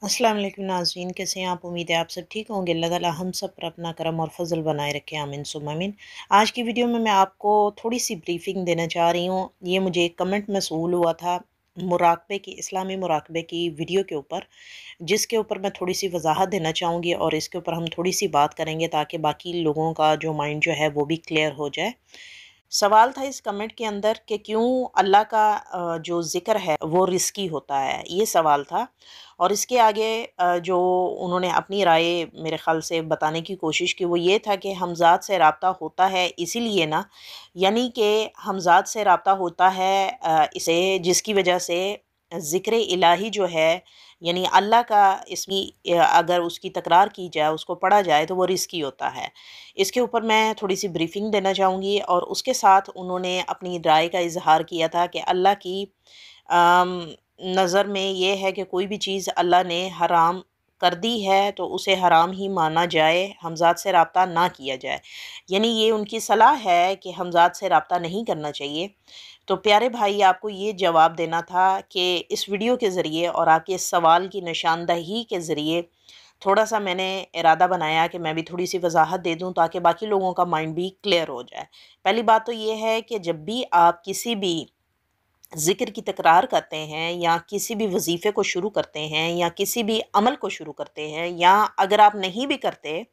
अस्सलाम वालेकुम नाज़रीन, कैसे हैं आप? उम्मीद है आप सब ठीक होंगे। अल्लाह ताला हम सब पर अपना करम और फजल बनाए रखे, आमीन सुम्मा आमीन। आज की वीडियो में मैं आपको थोड़ी सी ब्रीफिंग देना चाह रही हूँ। ये मुझे एक कमेंट मसूल हुआ था मुराकबे की, इस्लामी मुराकबे की वीडियो के ऊपर, जिसके ऊपर मैं थोड़ी सी वजाहत देना चाहूँगी और इसके ऊपर हम थोड़ी सी बात करेंगे ताकि बाकी लोगों का जो माइंड जो है वो भी क्लियर हो जाए। सवाल था इस कमेंट के अंदर कि क्यों अल्लाह का जो ज़िक्र है वो रिस्की होता है, ये सवाल था। और इसके आगे जो उन्होंने अपनी राय मेरे ख़्याल से बताने की कोशिश की वो ये था कि हमज़ात से राब्ता होता है इसीलिए ना, यानी कि हमज़ात से राब्ता होता है इसे जिसकी वजह से ज़िक्र इलाही जो है, यानी अल्लाह का इसकी अगर उसकी तकरार की जाए, उसको पढ़ा जाए तो वो रिस्की होता है। इसके ऊपर मैं थोड़ी-सी ब्रीफ़िंग देना चाहूँगी और उसके साथ उन्होंने अपनी राय का इज़हार किया था कि अल्लाह की अम, नज़र में ये है कि कोई भी चीज़ अल्लाह ने हराम कर दी है तो उसे हराम ही माना जाए, हमज़ात से राब्ता ना किया जाए। यानी ये उनकी सलाह है कि हमज़ात से राब्ता नहीं करना चाहिए। तो प्यारे भाई, आपको ये जवाब देना था कि इस वीडियो के ज़रिए और आपके इस सवाल की निशानदही के ज़रिए थोड़ा-सा मैंने इरादा बनाया कि मैं भी थोड़ी-सी वज़ाहत दे दूँ ताकि बाकी लोगों का माइंड भी क्लियर हो जाए। पहली बात तो ये है कि जब भी आप किसी भी ज़िक्र की तकरार करते हैं या किसी भी वज़ीफ़े को शुरू करते हैं या किसी भी अमल को शुरू करते हैं या अगर आप नहीं भी करते,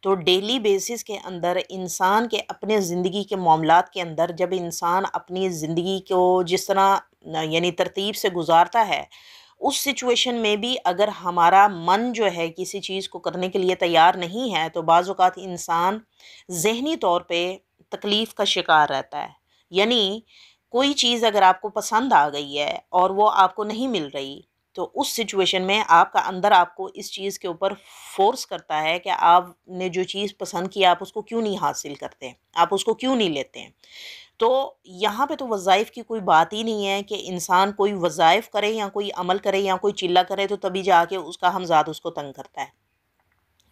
तो डेली बेसिस के अंदर इंसान के अपने ज़िंदगी के मामलात के अंदर जब इंसान अपनी ज़िंदगी को जिस तरह यानी तरतीब से गुज़ारता है, उस सिचुएशन में भी अगर हमारा मन जो है किसी चीज़ को करने के लिए तैयार नहीं है, तो बाज़ औक़ात इंसान ज़हनी तौर पे तकलीफ़ का शिकार रहता है। यानी कोई चीज़ अगर आपको पसंद आ गई है और वो आपको नहीं मिल रही, तो उस सिचुएशन में आपका अंदर आपको इस चीज़ के ऊपर फ़ोर्स करता है कि आपने जो चीज़ पसंद की आप उसको क्यों नहीं हासिल करते, आप उसको क्यों नहीं लेते हैं। तो यहाँ पे तो वज़ाइफ़ की कोई बात ही नहीं है कि इंसान कोई वज़ाइफ़ करे या कोई अमल करे या कोई चिल्ला करे तो तभी जाके उसका हमज़ाद उसको तंग करता है।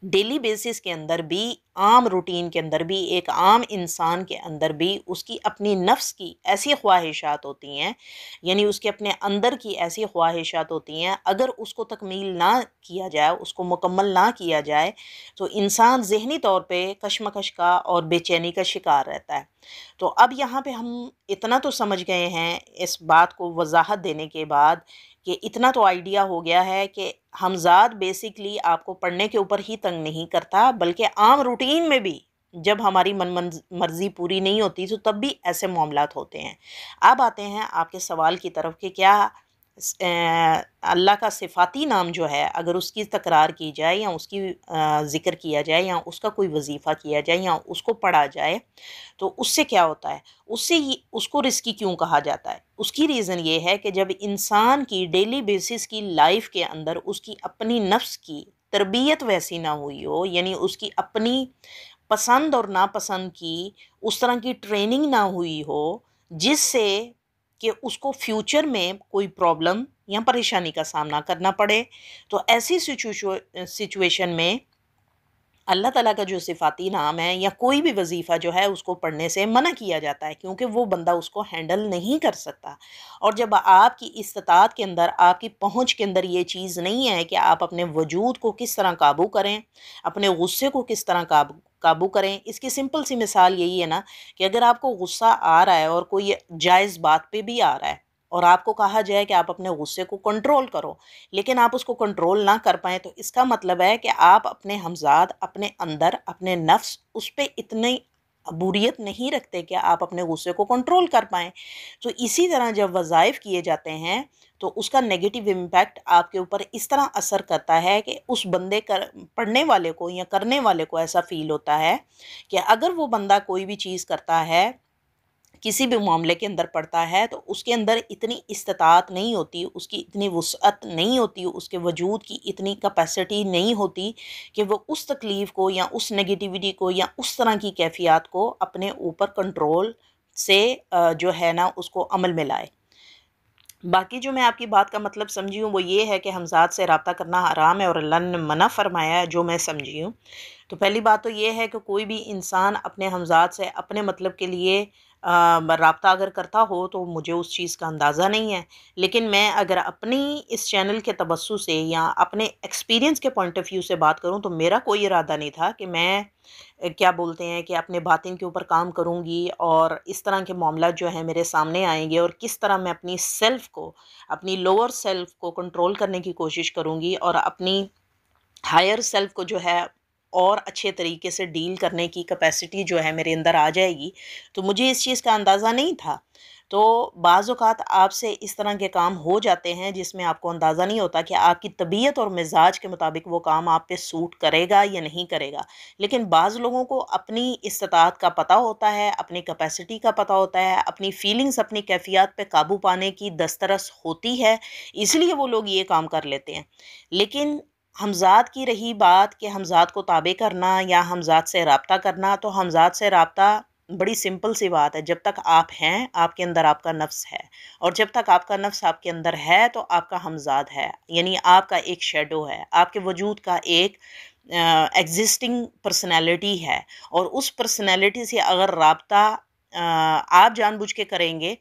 डेली बेसिस के अंदर भी, आम रूटीन के अंदर भी, एक आम इंसान के अंदर भी उसकी अपनी नफ्स की ऐसी ख्वाहिशात होती हैं, यानी उसके अपने अंदर की ऐसी ख्वाहिशात होती हैं, अगर उसको तकमील ना किया जाए, उसको मुकम्मल ना किया जाए, तो इंसान ज़हनी तौर पे कशमकश का और बेचैनी का शिकार रहता है। तो अब यहाँ पे हम इतना तो समझ गए हैं इस बात को वज़ाहत देने के बाद कि इतना तो आइडिया हो गया है कि हमज़ाद बेसिकली आपको पढ़ने के ऊपर ही तंग नहीं करता, बल्कि आम रूटीन में भी जब हमारी मर्ज़ी पूरी नहीं होती तो तब भी ऐसे मामलात होते हैं। अब आते हैं आपके सवाल की तरफ कि क्या अल्लाह का सिफ़ाती नाम जो है अगर उसकी तकरार की जाए या उसकी ज़िक्र किया जाए या उसका कोई वज़ीफ़ा किया जाए या उसको पढ़ा जाए, तो उससे क्या होता है? उससे ये उसको रिस्की क्यों कहा जाता है? उसकी रीज़न ये है कि जब इंसान की डेली बेसिस की लाइफ़ के अंदर उसकी अपनी नफ्स की तरबियत वैसी ना हुई हो, यानी उसकी अपनी पसंद और नापसंद की उस तरह की ट्रेनिंग ना हुई हो, जिससे कि उसको फ्यूचर में कोई प्रॉब्लम या परेशानी का सामना करना पड़े। तो ऐसी सिचुएशन में अल्लाह ताला का जो सिफ़ाती नाम है या कोई भी वज़ीफ़ा जो है उसको पढ़ने से मना किया जाता है, क्योंकि वो बंदा उसको हैंडल नहीं कर सकता। और जब आपकी इस्तिताअत के अंदर, आपकी पहुँच के अंदर ये चीज़ नहीं है कि आप अपने वजूद को किस तरह काबू करें, अपने गुस्से को किस तरह काबू काबू करें, इसकी सिंपल सी मिसाल यही है ना कि अगर आपको गुस्सा आ रहा है और कोई जायज़ बात पे भी आ रहा है और आपको कहा जाए कि आप अपने गुस्से को कंट्रोल करो, लेकिन आप उसको कंट्रोल ना कर पाएँ, तो इसका मतलब है कि आप अपने हमज़ाद, अपने अंदर, अपने नफ्स उस पे इतनी अबूरियत नहीं रखते कि आप अपने गुस्से को कंट्रोल कर पाएँ। तो इसी तरह जब वज़ाइफ़ किए जाते हैं, तो उसका नेगेटिव इम्पैक्ट आपके ऊपर इस तरह असर करता है कि उस बंदे कर पढ़ने वाले को या करने वाले को ऐसा फ़ील होता है कि अगर वो बंदा कोई भी चीज़ करता है, किसी भी मामले के अंदर पड़ता है, तो उसके अंदर इतनी इस्तिताअत नहीं होती, उसकी इतनी वुसअत नहीं होती, उसके वजूद की इतनी कैपेसिटी नहीं होती कि वो उस तकलीफ़ को या उस नेगेटिविटी को या उस तरह की कैफ़ियत को अपने ऊपर कंट्रोल से जो है ना उसको अमल में लाए। बाकी जो मैं आपकी बात का मतलब समझी हूँ वो ये है कि हमज़ात से रब्ता करना हराम है और अल्लाह ने मना फ़रमाया है, जो मैं समझी हूँ। तो पहली बात तो ये है कि कोई भी इंसान अपने हमज़ात से अपने मतलब के लिए रब्ता अगर करता हो तो मुझे उस चीज़ का अंदाज़ा नहीं है। लेकिन मैं अगर अपनी इस चैनल के तबस्सु से या अपने एक्सपीरियंस के पॉइंट ऑफ व्यू से बात करूँ तो मेरा कोई इरादा नहीं था कि मैं क्या बोलते हैं कि अपने बातिन के ऊपर काम करूँगी और इस तरह के मामला जो है मेरे सामने आएंगे और किस तरह मैं अपनी सेल्फ़ को, अपनी लोअर सेल्फ़ को कंट्रोल करने की कोशिश करूँगी और अपनी हायर सेल्फ को जो है और अच्छे तरीके से डील करने की कैपेसिटी जो है मेरे अंदर आ जाएगी। तो मुझे इस चीज़ का अंदाज़ा नहीं था। तो बाज़ औक़ात आपसे इस तरह के काम हो जाते हैं जिसमें आपको अंदाज़ा नहीं होता कि आपकी तबीयत और मिज़ाज के मुताबिक वो काम आप पे सूट करेगा या नहीं करेगा। लेकिन बाज़ लोगों को अपनी इस्तिताअत का पता होता है, अपनी कैपेसिटी का पता होता है, अपनी फ़ीलिंग्स, अपनी कैफ़ियत पे काबू पाने की दस्तरस होती है, इसलिए वो लोग ये काम कर लेते हैं। लेकिन हमज़ात की रही बात कि हमज़ात को ताबे करना या हमज़ात से राब्ता करना, तो हमज़ात से राब्ता बड़ी सिंपल सी बात है। जब तक आप हैं, आपके अंदर आपका नफ्स है और जब तक आपका नफ्स आपके अंदर है, तो आपका हमज़ात है। यानी आपका एक शैडो है, आपके वजूद का एक एग्ज़िस्टिंग पर्सनैलिटी है और उस पर्सनैलिटी से अगर राब्ता आप जानबूझ के करेंगे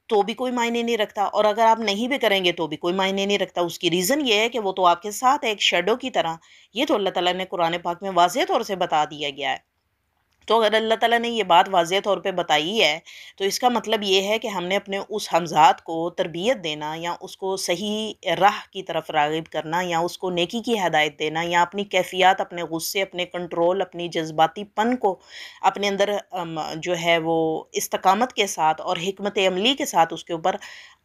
तो भी कोई मायने नहीं रखता और अगर आप नहीं भी करेंगे तो भी कोई मायने नहीं रखता। उसकी रीज़न ये है कि वो तो आपके साथ है एक शैडो की तरह। ये तो अल्लाह ताला ने कुरान पाक में वाज़ेह तौर से बता दिया गया है। तो अगर अल्लाह ताला ने ये बात वाज़ेह तौर पे बताई है, तो इसका मतलब ये है कि हमने अपने उस हमज़ात को तरबियत देना या उसको सही राह की तरफ राग़िब करना या उसको नेकी की हिदायत देना या अपनी कैफ़ियत, अपने गुस्से, अपने कंट्रोल, अपनी जज़्बातीपन को अपने अंदर जो है वो इस्तकामत के साथ और हिकमत अमली के साथ उसके ऊपर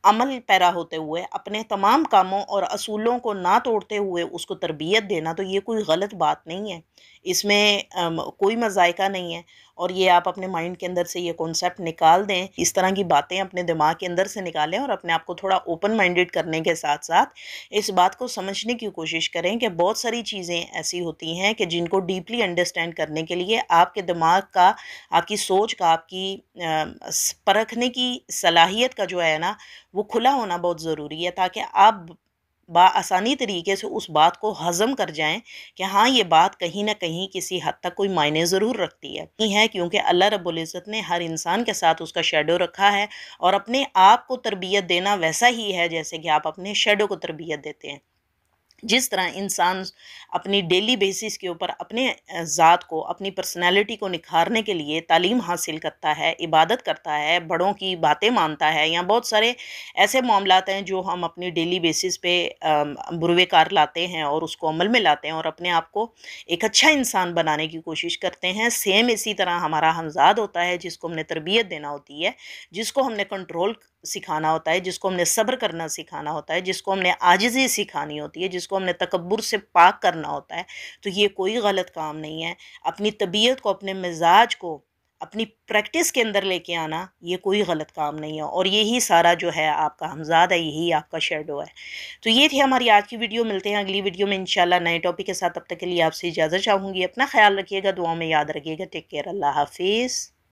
अमल पैरा होते हुए अपने तमाम कामों और असूलों को ना तोड़ते हुए उसको तरबियत देना, तो ये कोई गलत बात नहीं है। इसमें कोई मज़ायका नहीं है और ये आप अपने माइंड के अंदर से ये कॉन्सेप्ट निकाल दें। इस तरह की बातें अपने दिमाग के अंदर से निकालें और अपने आप को थोड़ा ओपन माइंडेड करने के साथ-साथ इस बात को समझने की कोशिश करें कि बहुत सारी चीज़ें ऐसी होती हैं कि जिनको डीपली अंडरस्टैंड करने के लिए आपके दिमाग का, आपकी सोच का, आपकी परखने की सलाहियत का जो है ना, वो खुला होना बहुत ज़रूरी है ताकि आप आसानी तरीके से उस बात को हज़म कर जाएँ कि हाँ, ये बात कहीं न कहीं किसी हद तक कोई मायने ज़रूर रखती है। नहीं है क्योंकि अल्लाह रब्बुल इज़्ज़त ने हर इंसान के साथ उसका शैडो रखा है और अपने आप को तरबियत देना वैसा ही है जैसे कि आप अपने शैडो को तरबियत देते हैं। जिस तरह इंसान अपनी डेली बेसिस के ऊपर अपने ज़ात को, अपनी पर्सनैलिटी को निखारने के लिए तालीम हासिल करता है, इबादत करता है, बड़ों की बातें मानता है या बहुत सारे ऐसे मामलात हैं जो हम अपनी डेली बेसिस पे बुरवे कार लाते हैं और उसको अमल में लाते हैं और अपने आप को एक अच्छा इंसान बनाने की कोशिश करते हैं। सेम इसी तरह हमारा हमज़ाद होता है जिसको हमने तरबियत देना होती है, जिसको हमने कंट्रोल सिखाना होता है, जिसको हमने सब्र करना सिखाना होता है, जिसको हमने आजिज़ी सिखानी होती है, जिसको हमने तकब्बुर से पाक करना होता है, तो ये कोई गलत काम नहीं है। अपनी तबीयत को, अपने मिज़ाज को, अपनी प्रैक्टिस के अंदर लेके आना, ये कोई गलत काम नहीं है और यही सारा जो है आपका हमज़ाद है, यही आपका शैडो है। तो ये थी हमारी आज की वीडियो। मिलते हैं अगली वीडियो में इंशाल्लाह नए टॉपिक के साथ। तब तक के लिए आपसे इजाज़त चाहूँगी। अपना ख़्याल रखिएगा, दुआ में याद रखिएगा। टेक केयर, अल्लाह हाफ़िज़।